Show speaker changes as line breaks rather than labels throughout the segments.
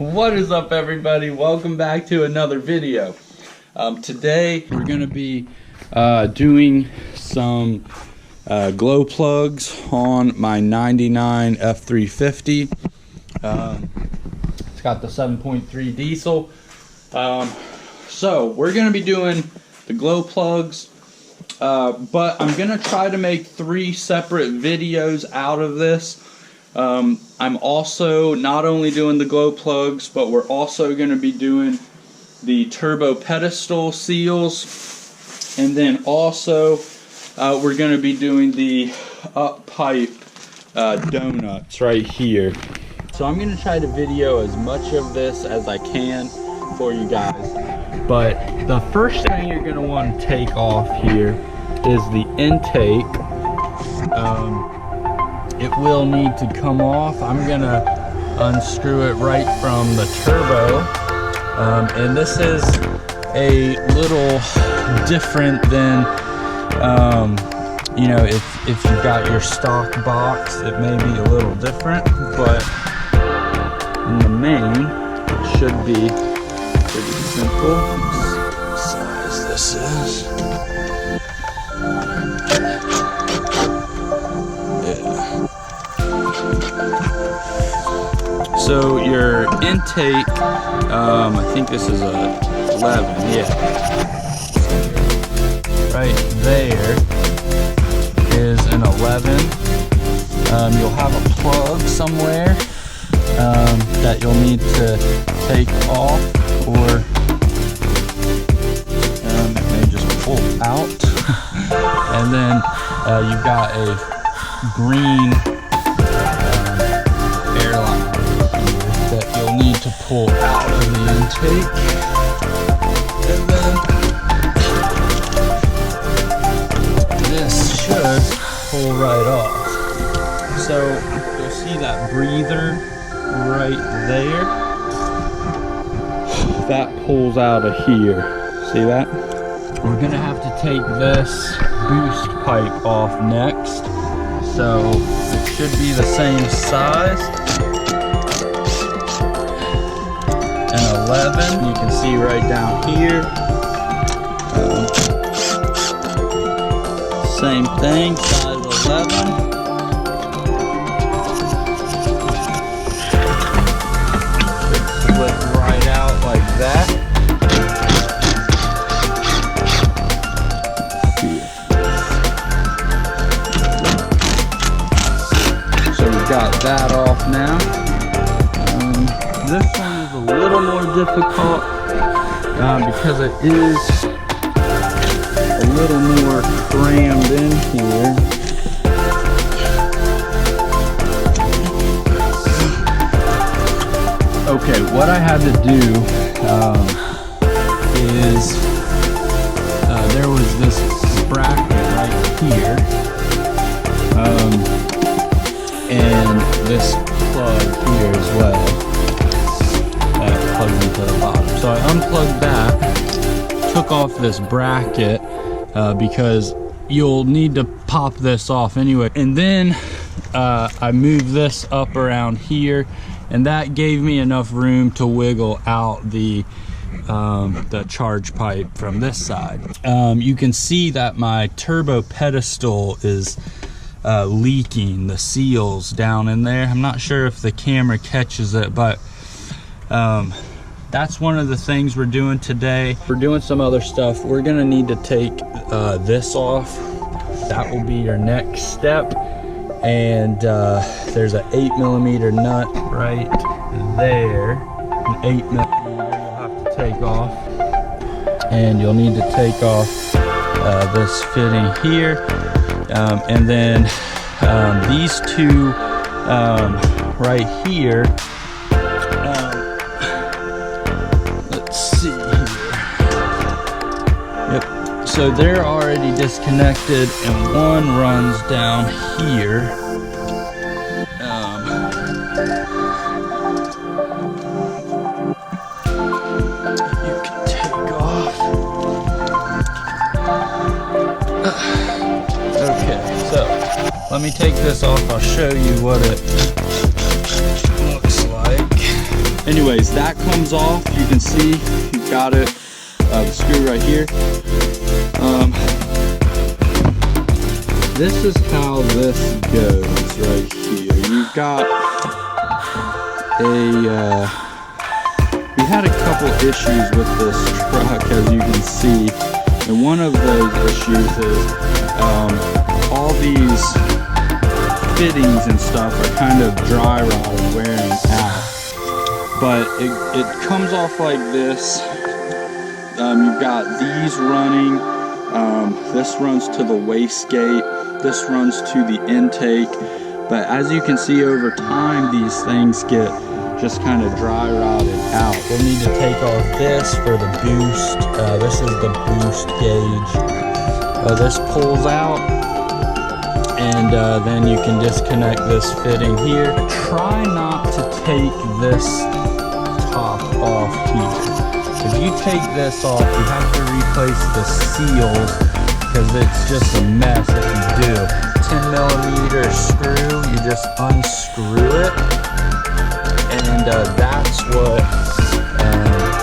What is up, everybody? Welcome back to another video. Today we're going to be doing some glow plugs on my 99 F350. It's got the 7.3 diesel. So we're going to be doing the glow plugs, but I'm going to try to make 3 separate videos out of this. I'm also not only doing the glow plugs, but we're also going to be doing the turbo pedestal seals, and then also we're going to be doing the up pipe donuts right here. So I'm going to try to video as much of this as I can for you guys, but the first thing you're going to want to take off here is the intake. It will need to come off. I'm gonna unscrew it right from the turbo. And this is a little different than, you know, if you've got your stock box, it may be a little different, but in the main, it should be pretty simple. What size this is. So your intake, I think this is a 11, yeah. Right there is an 11. You'll have a plug somewhere that you'll need to take off, or it may just pull out. And then you've got a green airline that you'll need to pull out of the intake, and then this should pull right off. So you'll see that breather right there, that pulls out of here. See that? We're gonna have to take this boost pipe off next, so it should be the same size. An 11, you can see right down here. Same thing, size 11. Slip right out like that. So we've got that off now. This one is a little more difficult because it is a little more crammed in here. Okay, what I had to do is there was this bracket right here, and this plug here as well. Plugs into the bottom. So I unplugged that, took off this bracket because you'll need to pop this off anyway. And then I moved this up around here, and that gave me enough room to wiggle out the charge pipe from this side. You can see that my turbo pedestal is leaking the seals down in there. I'm not sure if the camera catches it, but that's one of the things we're doing today. We're doing some other stuff. We're gonna need to take this off. That will be your next step. And there's an 8mm nut right there. An 8mm you'll have to take off. And you'll need to take off this fitting here. And then these two right here. So they're already disconnected, and one runs down here. You can take off. Okay, so let me take this off. I'll show you what it looks like. anyways, that comes off. You can see you've got it, the screw right here. This is how this goes right here. You've got we had a couple issues with this truck, as you can see, and one of those issues is all these fittings and stuff are kind of dry rotted, wearing out. But it comes off like this. You've got these running. This runs to the wastegate. This runs to the intake. But as you can see, over time, these things get just kind of dry rotted out. We'll need to take off this for the boost. This is the boost gauge. This pulls out, and then you can disconnect this fitting here. Try not to take this top off here. If you take this off, you have to replace the seals because it's just a mess if you do. 10mm screw, you just unscrew it, and that's what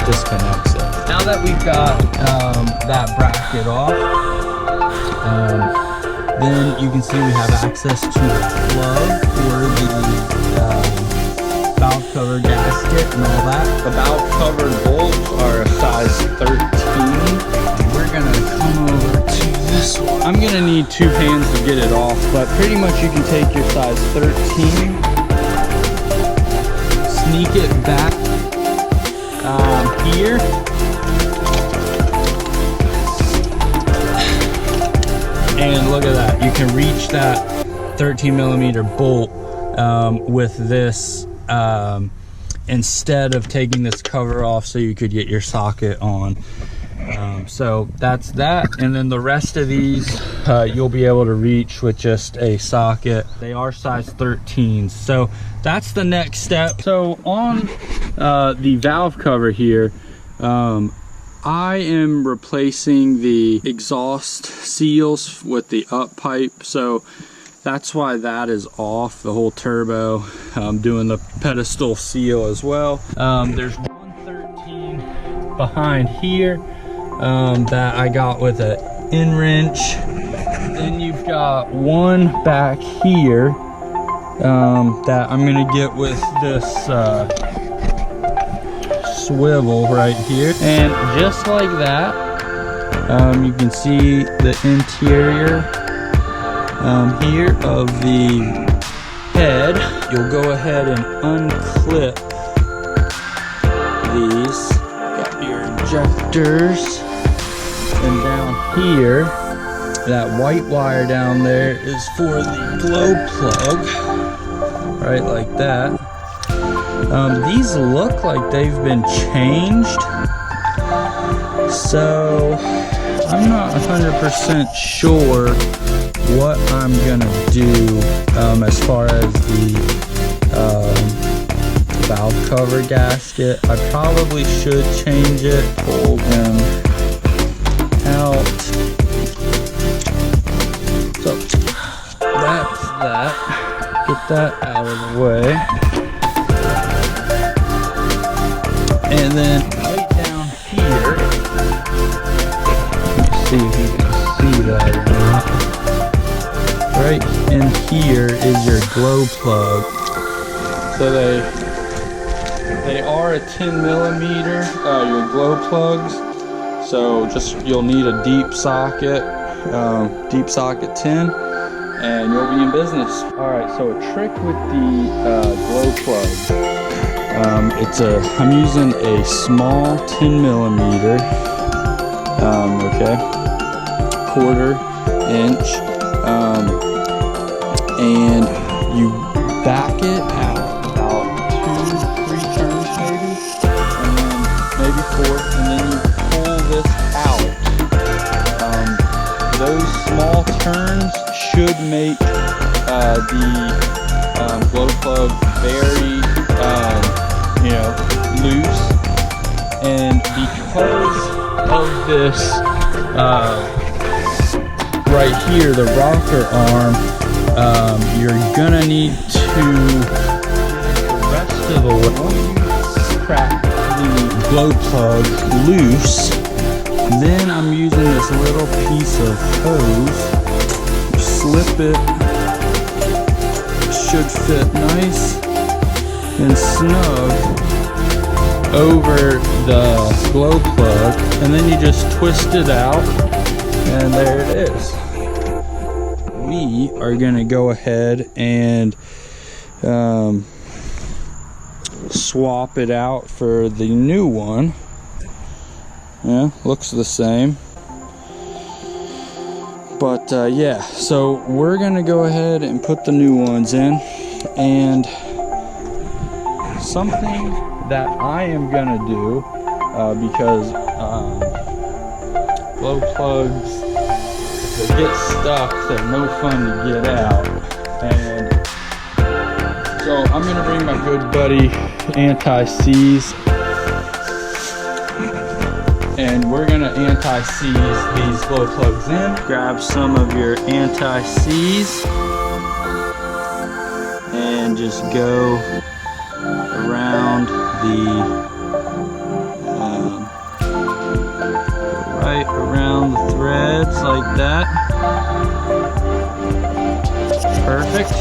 disconnects it. Now that we've got that bracket off, then you can see we have access to the plug for the valve cover gasket and all that. The valve covered bolts are a size 13. We're gonna come over to this one. I'm gonna need two hands to get it off, but pretty much you can take your size 13, sneak it back here, and look at that. You can reach that 13mm bolt with this instead of taking this cover off, so you could get your socket on. So that's that, and then the rest of these you'll be able to reach with just a socket. They are size 13, so that's the next step. So on the valve cover here, I am replacing the exhaust seals with the up pipe, so that's why that is off, the whole turbo. I'm doing the pedestal seal as well. There's 113 behind here that I got with an end wrench. Then you've got one back here that I'm gonna get with this swivel right here, and just like that, you can see the interior here of the head. You'll go ahead and unclip these. Got your injectors, and down here, that white wire down there is for the glow plug, right like that. These look like they've been changed, so I'm not 100% sure what I'm gonna do as far as the valve cover gasket. I probably should change it, pull them out. So that's that. Get that out of the way. And then right down here, let's see if you can see that or not. Right in here is your glow plug. So they are a 10mm, your glow plugs. So you'll need a deep socket 10, and you'll be in business. All right, so a trick with the glow plugs. I'm using a small 10mm, okay, 1/4 inch, and you back it out about 2-3 turns maybe, and then maybe 4, and then you pull this out. Those small turns should make the glow plug very loose, and because of this right here, the rocker arm, you're gonna need to get the rest of the way crack the glow plug loose. Then I'm using this little piece of hose. Slip it. It should fit nice and snug over the glow plug, and then you just twist it out, and there it is. We are gonna go ahead and swap it out for the new one. Yeah, looks the same. But yeah, so we're gonna go ahead and put the new ones in, and something that I am gonna do because glow plugs, they get stuck, they're no fun to get out, and so I'm gonna bring my good buddy anti-seize, and we're gonna anti-seize these glow plugs in. Grab some of your anti-seize and just go around the right around the threads like that. Perfect.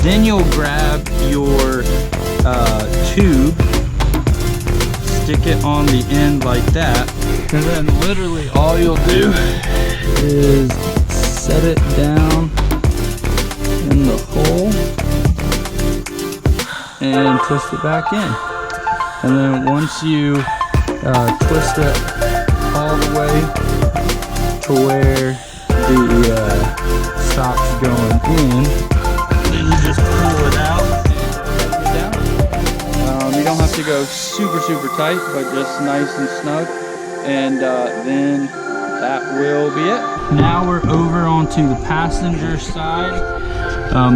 Then you'll grab your tube, stick it on the end like that, and then literally all you'll do is set it down in the hole and twist it back in. And then once you twist it all the way to where the stops going in, then you just pull it out and take it down. You don't have to go super tight, but just nice and snug, and then that will be it. Now we're over onto the passenger side.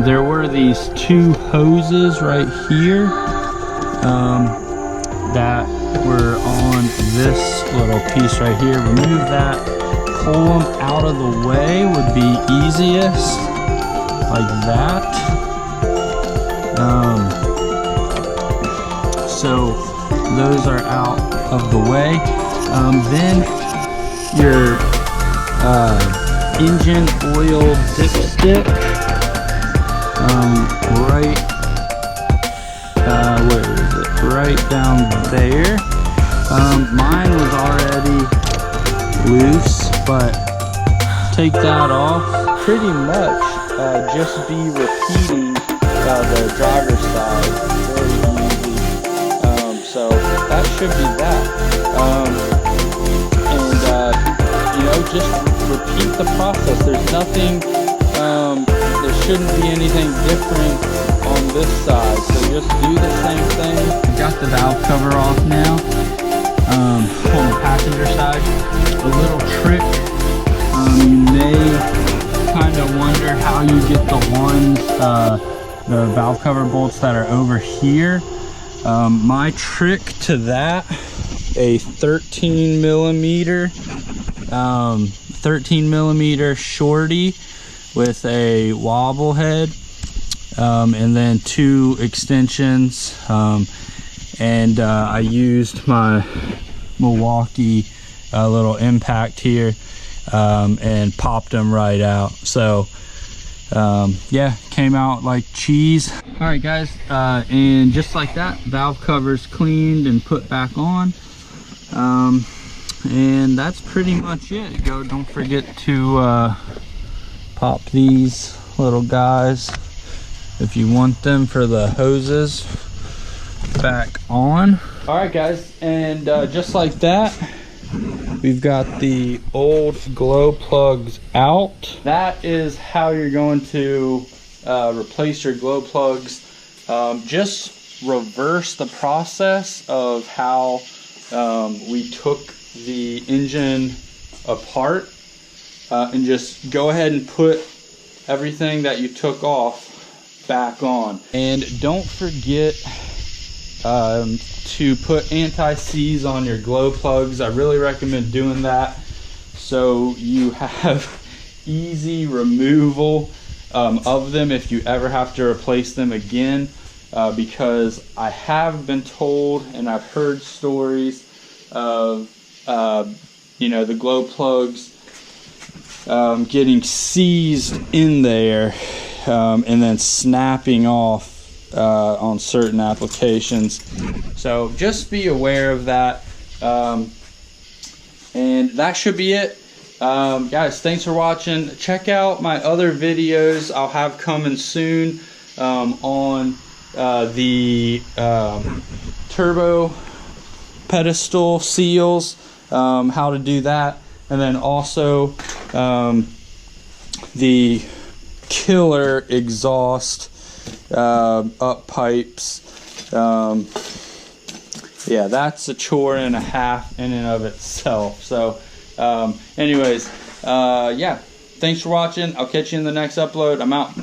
There were these two hoses right here that were on this little piece right here. Remove that, pull them out of the way would be easiest, like that. So those are out of the way. Then your engine oil dipstick, right, where is it? Right down there. Mine was already loose, but take that off. Pretty much just be repeating the driver's side. Very easy. So that should be that. And you know, just repeat the process. There's nothing, there shouldn't be anything different on this side. So just do the same thing. Got the valve cover off now. On the passenger side, a little trick. You may kind of wonder how you get the ones, the valve cover bolts that are over here. My trick to that, a 13 millimeter shorty with a wobble head, and then two extensions, and I used my Milwaukee little impact here, and popped them right out. So yeah, came out like cheese. All right guys, and just like that, valve covers cleaned and put back on, and that's pretty much it. Don't forget to pop these little guys if you want them for the hoses back on. All right guys, and just like that, we've got the old glow plugs out. That is how you're going to replace your glow plugs. Just reverse the process of how we took the engine apart, and just go ahead and put everything that you took off back on. And don't forget to put anti-seize on your glow plugs. I really recommend doing that so you have easy removal of them if you ever have to replace them again. because I have been told and I've heard stories of you know, the glow plugs getting seized in there and then snapping off on certain applications. So just be aware of that. And that should be it. Guys, thanks for watching. Check out my other videos I'll have coming soon on the turbo pedestal seals, how to do that, and then also the killer exhaust up pipes. Yeah, that's a chore and a half in and of itself. So anyways, yeah, thanks for watching. I'll catch you in the next upload. I'm out.